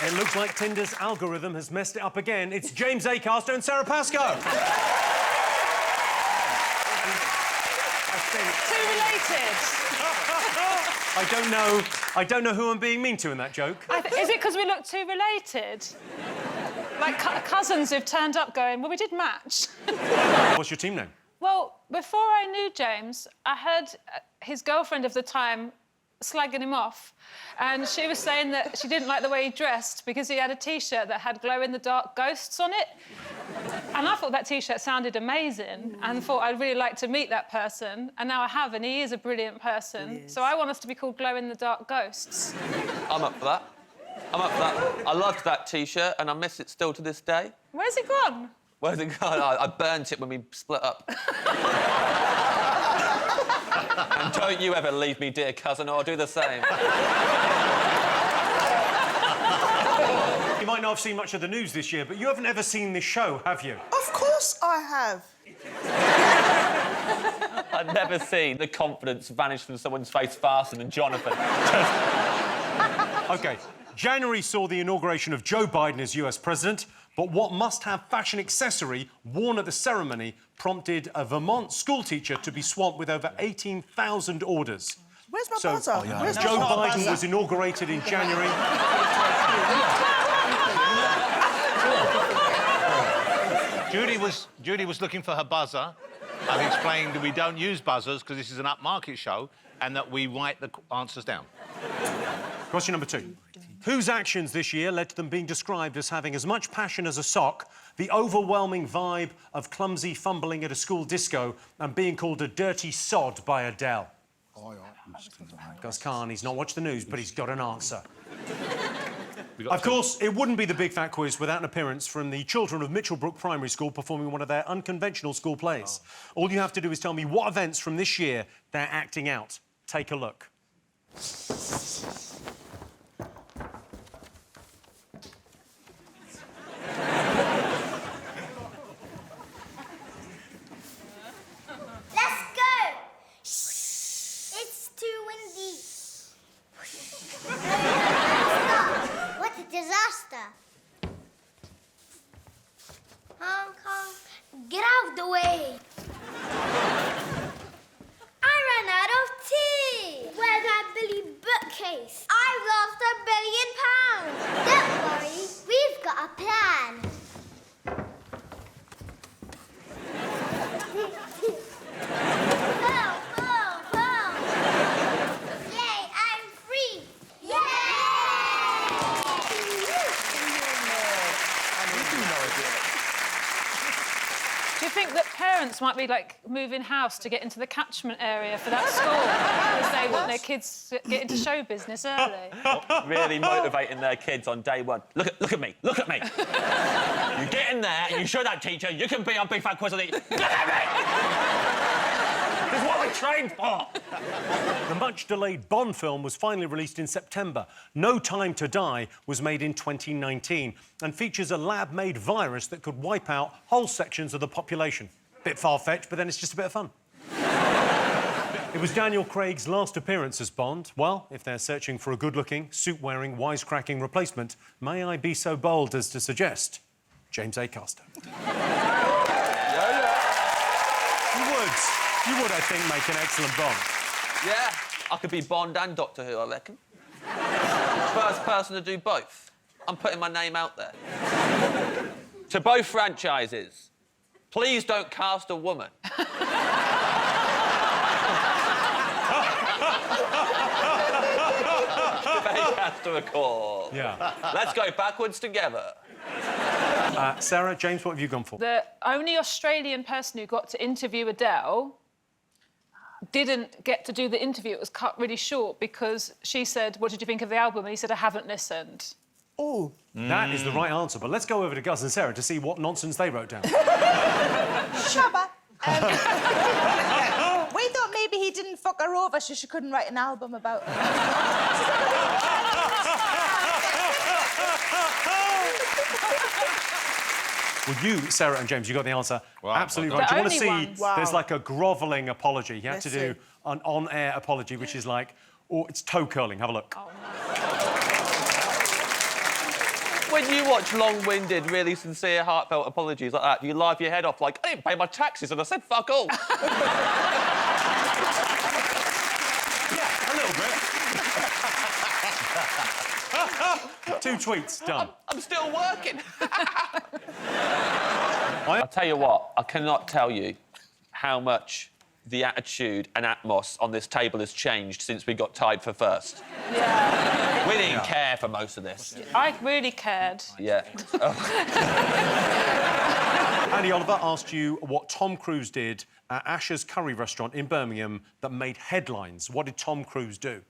It looks like Tinder's algorithm has messed it up again. It's James Acaster and Sara Pascoe. Too related. I don't know who I'm being mean to in that joke. Is it because we look too related? Like cousins who've turned up going, well, we did match. What's your team name? Well, before I knew James, I heard his girlfriend of the time slagging him off, and she was saying that she didn't like the way he dressed because he had a T-shirt that had glow-in-the-dark ghosts on it. And I thought that T-shirt sounded amazing and thought I'd really like to meet that person, and now I have, and he is a brilliant person. So I want us to be called Glow-in-the-Dark Ghosts. I'm up for that. I'm up for that. I loved that T-shirt, and I miss it still to this day. Where's it gone? Where's it gone? I burnt it when we split up. And don't you ever leave me, dear cousin, or I'll do the same. You might not have seen much of the news this year, but you haven't ever seen this show, have you? Of course I have. I've never seen the confidence vanish from someone's face faster than Jonathan. OK, January saw the inauguration of Joe Biden as US president, but what must-have fashion accessory worn at the ceremony prompted a Vermont schoolteacher to be swamped with over 18,000 orders. Where's my buzzer? Where's Joe Biden was inaugurated in January. Judy was looking for her buzzer. I've explained that we don't use buzzers because this is an upmarket show and that we write the answers down. Question number 2. Whose actions this year led to them being described as having as much passion as a sock, the overwhelming vibe of clumsy fumbling at a school disco, and being called a dirty sod by Adele? Gus Carr, he's not watched the news, but he's got an answer. Of course, it wouldn't be the Big Fat Quiz without an appearance from the children of Mitchellbrook Primary School performing one of their unconventional school plays. All you have to do is tell me what events from this year they're acting out. Take a look. Disaster. Hong Kong, get out of the way. I ran out of tea. Where's that Billy bookcase? I've lost £1 billion. Don't worry, we've got a plan. Do you think that parents might be, like, moving house to get into the catchment area for that school because they want their kids to get into show business early? Really motivating their kids on day one. Look at me, look at me. You get in there and you show that teacher you can be on Big Fat Quiz of the... Look at me! This is what we trained for. The much-delayed Bond film was finally released in September. No Time to Die was made in 2019 and features a lab-made virus that could wipe out whole sections of the population. Bit far-fetched, but then it's just a bit of fun. It was Daniel Craig's last appearance as Bond. Well, if they're searching for a good-looking, suit-wearing, wisecracking replacement, may I be so bold as to suggest James Acaster. You would, I think, make an excellent Bond. Yeah, I could be Bond and Doctor Who, I reckon. First person to do both. I'm putting my name out there. To both franchises, please don't cast a woman. Acaster a call. Yeah. Let's go backwards together. Sara, James, what have you gone for? The only Australian person who got to interview Adele didn't get to do the interview. It was cut really short because she said, what did you think of the album? And he said, I haven't listened. Oh. That is the right answer, but let's go over to Gus and Sara to see what nonsense they wrote down. Shabba. We thought maybe he didn't fuck her over so she couldn't write an album about her. Well, you, Sara and James, you got the answer. Wow, absolutely well right. Do you want to The see? only ones. Wow. There's like a grovelling apology. You have to Let's do an on-air apology, which is like, oh, it's toe curling. Have a look. Oh, no. When you watch long-winded, really sincere, heartfelt apologies like that, you laugh your head off like, I didn't pay my taxes and I said fuck all. A little bit. 2 tweets, done. I'm still working. I'll tell you what, I cannot tell you how much the attitude and atmos on this table has changed since we got tied for first. Yeah. We didn't care for most of this. I really cared. Yeah. Andy Oliver asked you what Tom Cruise did at Asher's Curry restaurant in Birmingham that made headlines. What did Tom Cruise do?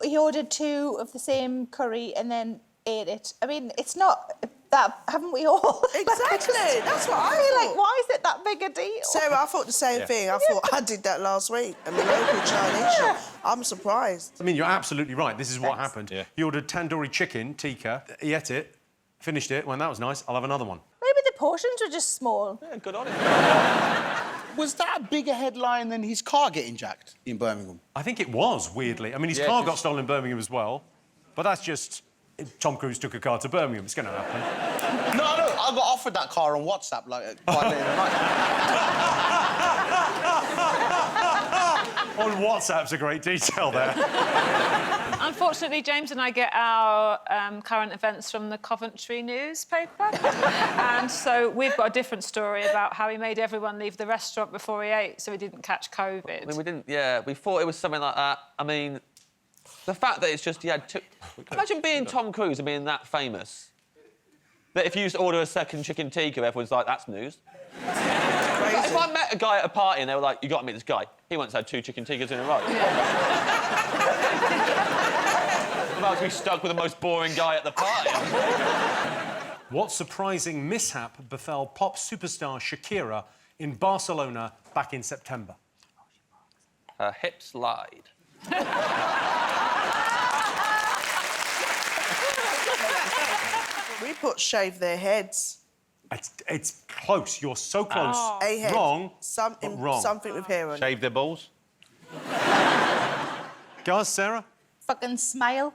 He ordered 2 of the same curry and then ate it. I mean, it's not that... Haven't we all? Exactly. That's what I feel thought. like, why is it that big a deal? Sarah, I thought the same thing. I thought I did that last week. I mean, local Chinese shop. I'm surprised. I mean, you're absolutely right. This is what Thanks. happened. Yeah. He ordered tandoori chicken, tikka. He ate it, finished it. When that was nice, I'll have another one. Maybe the portions were just small. Yeah, good on him. Was that a bigger headline than his car getting jacked in Birmingham? I think it was, weirdly. I mean, his Yeah, car 'cause- got stolen in Birmingham as well. But that's just... Tom Cruise took a car to Birmingham. It's going to happen. No, I got offered that car on WhatsApp, like, quite late in the night. On WhatsApp's a great detail there. Unfortunately, James and I get our current events from the Coventry newspaper. And so we've got a different story about how he made everyone leave the restaurant before he ate so he didn't catch COVID. I mean, we didn't... Yeah, we thought it was something like that. I mean, the fact that it's just he had 2... Imagine being Tom Cruise and being that famous. That if you used to order a second chicken tikka, everyone's like, that's news. If I met a guy at a party and they were like, you got to meet this guy, he once had 2 chicken tikkas in a row. I'm about to be stuck with the most boring guy at the party. What surprising mishap befell pop superstar Shakira in Barcelona back in September? Her hips lied. We put shave their heads. It's close. You're so close. A head. Wrong, Something, but wrong. something with hair on it. Shave their balls. Guys, Sarah? Fucking smile.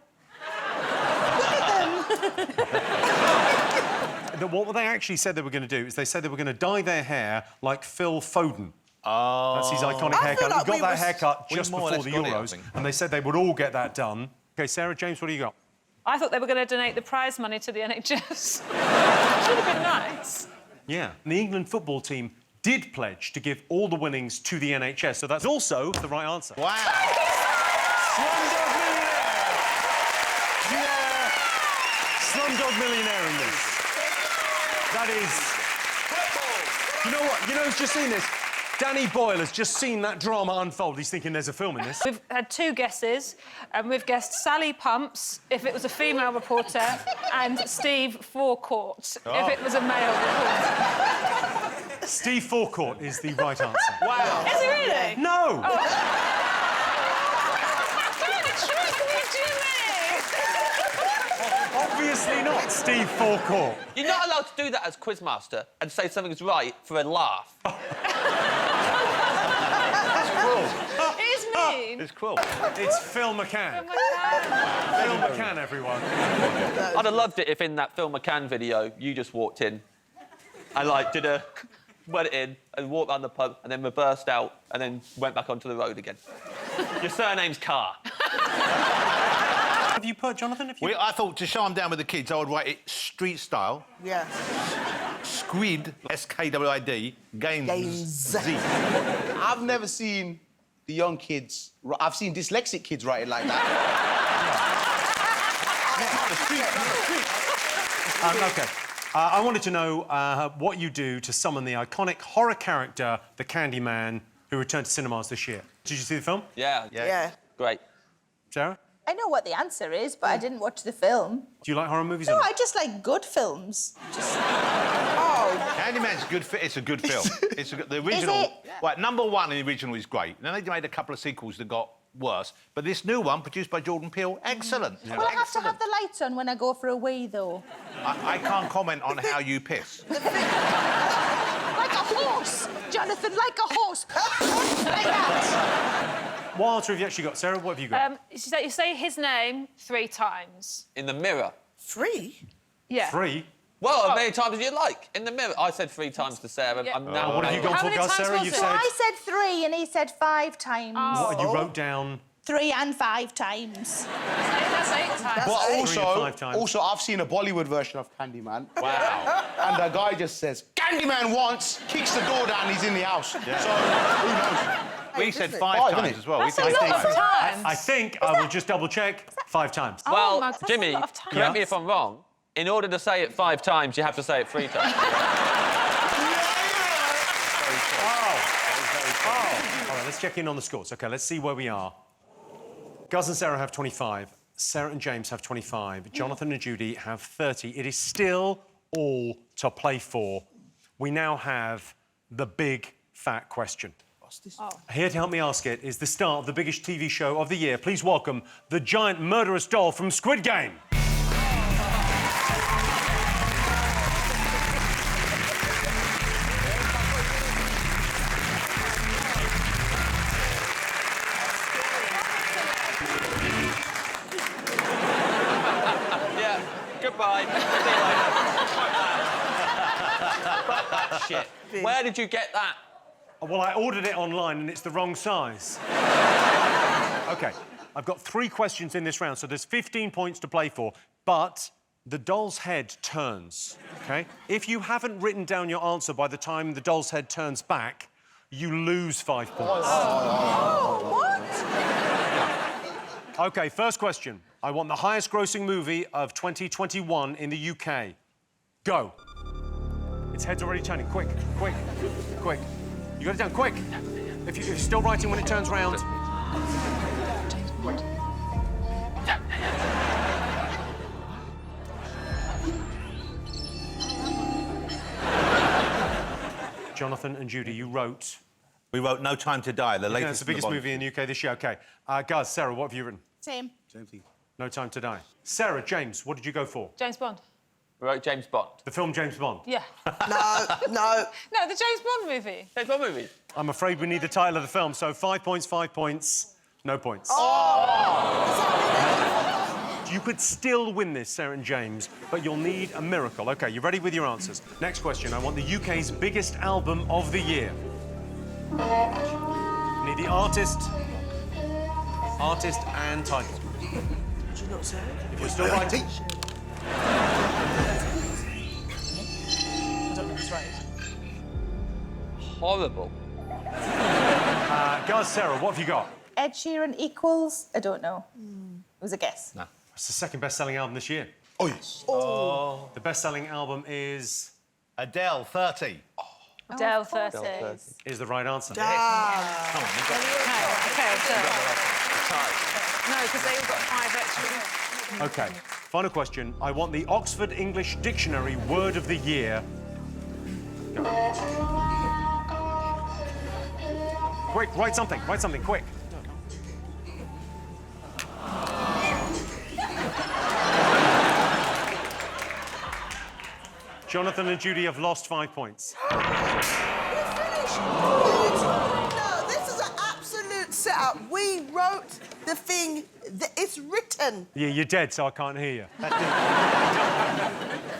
What they actually said they were going to do is they said they were going to dye their hair like Phil Foden. Oh. That's his iconic I haircut. feel like He got we that was- haircut we just more or before less the got it, I Euros, think. and they said they would all get that done. OK, Sarah, James, what do you got? I thought they were going to donate the prize money to the NHS. Should have been nice. Yeah, and the England football team did pledge to give all the winnings to the NHS, so that's also the right answer. Wow. Slumdog Millionaire! Yeah! Slumdog Millionaire in this. That is... You know what? You know who's just seen this? Danny Boyle has just seen that drama unfold. He's thinking there's a film in this. We've had 2 guesses, and we've guessed Sally Pumps, if it was a female reporter, and Steve Forecourt, if it was a male reporter. Steve Forecourt is the right answer. Wow. Is he really? No! Obviously not Steve Forecourt. You're not allowed to do that as quizmaster and say something's right for a laugh. It is mean. It's cruel. It's Phil McCann. Phil McCann, everyone. I'd have loved it if in that Phil McCann video you just walked in and, like, went in and walked around the pub and then reversed out and then went back onto the road again. Your surname's Carr. Have you put, Jonathan? I thought to show them down with the kids, I would write it street style. Yeah. Squid, S-K-W-I-D, Games. Games. Z. I've never seen the young kids... I've seen dyslexic kids write it like that. OK. I wanted to know what you do to summon the iconic horror character, the Candyman, who returned to cinemas this year. Did you see the film? Yeah. Yeah. Great. Sarah? I know what the answer is, but I didn't watch the film. Do you like horror movies? No, or not? I just like good films. Candyman's good. It's a good film. It's the original. Is it? Right, number 1 in the original is great. Then they made a couple of sequels that got worse. But this new one, produced by Jordan Peele, excellent. Well, I have to have the lights on when I go for a wee, though. I can't comment on how you piss. Like a horse, Jonathan, like a horse. Like that. What answer have you actually got, Sarah? What have you got? You say his name 3 times. In the mirror. 3? Yeah. 3? Well, as many times as you like. In the mirror. I said 3 times to Sarah. Yeah. I'm now... What have you gone How for, many Gus? times Sarah, was you've it? So said... I said 3 and he said 5 times. What, you wrote down... 3 and 5 times. That's 8 times. But 3 also, and 5 times. also, I've seen a Bollywood version of Candyman. Wow. And the guy just says, Candyman once, kicks the door down, he's in the house. So, who knows? We said isn't it? 5 5, times isn't it? as well. That's We a said lot of times. I think I will just double-check 5 times. Well, my God, that's a Jimmy, lot of time. correct me if I'm wrong. In order to say it 5 times, you have to say it 3 times. All right, let's check in on the scores. OK, let's see where we are. Gus and Sarah have 25. Sarah and James have 25. Jonathan and Judy have 30. It is still all to play for. We now have the big, fat question. What's this? Here to help me ask it is the star of the biggest TV show of the year. Please welcome the giant murderous doll from Squid Game. Yeah. Goodbye. See you later. Fuck that shit. Where did you get that? Well, I ordered it online and it's the wrong size. OK, I've got 3 questions in this round, so there's 15 points to play for, but the doll's head turns, OK? If you haven't written down your answer by the time the doll's head turns back, you lose 5 points. OK, first question. I want the highest grossing movie of 2021 in the UK. Go. Its head's already turning. Quick, quick, quick. You got it down, quick. If you're still writing when it turns round. Jonathan and Judy, you wrote... We wrote No Time to Die, the latest. It's the biggest movie in the UK this year. OK. Gus, Sarah, what have you written? Same. No Time to Die. Sarah, James, what did you go for? James Bond. We wrote James Bond. The film James Bond. Yeah. No. No, the James Bond movie. James Bond movie. I'm afraid we need the title of the film, so 5 points, 5 points, no points. You could still win this, Sarah and James, but you'll need a miracle. OK, you ready with your answers? Next question. I want the UK's biggest album of the year. Need the artist and title. Did you not say it? If you're still writing... I don't know if it's right. Horrible. Gus, Sarah, what have you got? Ed Sheeran equals... I don't know. It was a guess. No. It's the second best-selling album this year. Oh, yes. The best-selling album is Adele, 30. Adele 30. the right answer. Okay, so... No, because they all got 5 extra. OK, final question. I want the Oxford English Dictionary word of the year. Go. Quick, write something, quick. Jonathan and Judy have lost 5 points. No, this is an absolute setup. We wrote the thing, it's written. Yeah, you're dead, so I can't hear you.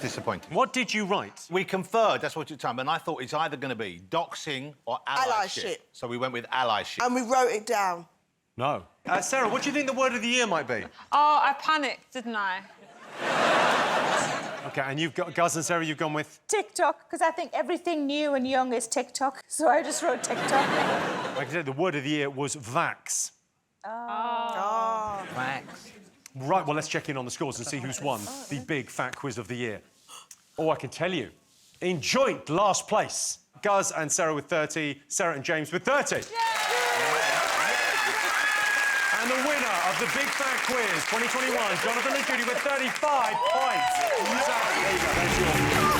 Disappointing. What did you write? We conferred, that's what you're talking about, and I thought it's either going to be doxing or allyship. Allyship. So we went with allyship. And we wrote it down. No. Sarah, what do you think the word of the year might be? Oh, I panicked, didn't I? OK, and you've got... Gus and Sarah, you've gone with... TikTok, because I think everything new and young is TikTok, so I just wrote TikTok. Like I said, the word of the year was vax. Max. Right, well, let's check in on the scores and see who's won the big fat quiz of the year. Oh, I can tell you. In joint last place, Gus and Sarah with 30, Sarah and James with 30. And the winner of the Big Fat Quiz 2021, Jonathan and Judy with 35 points. Sarah, there you go, that's yours.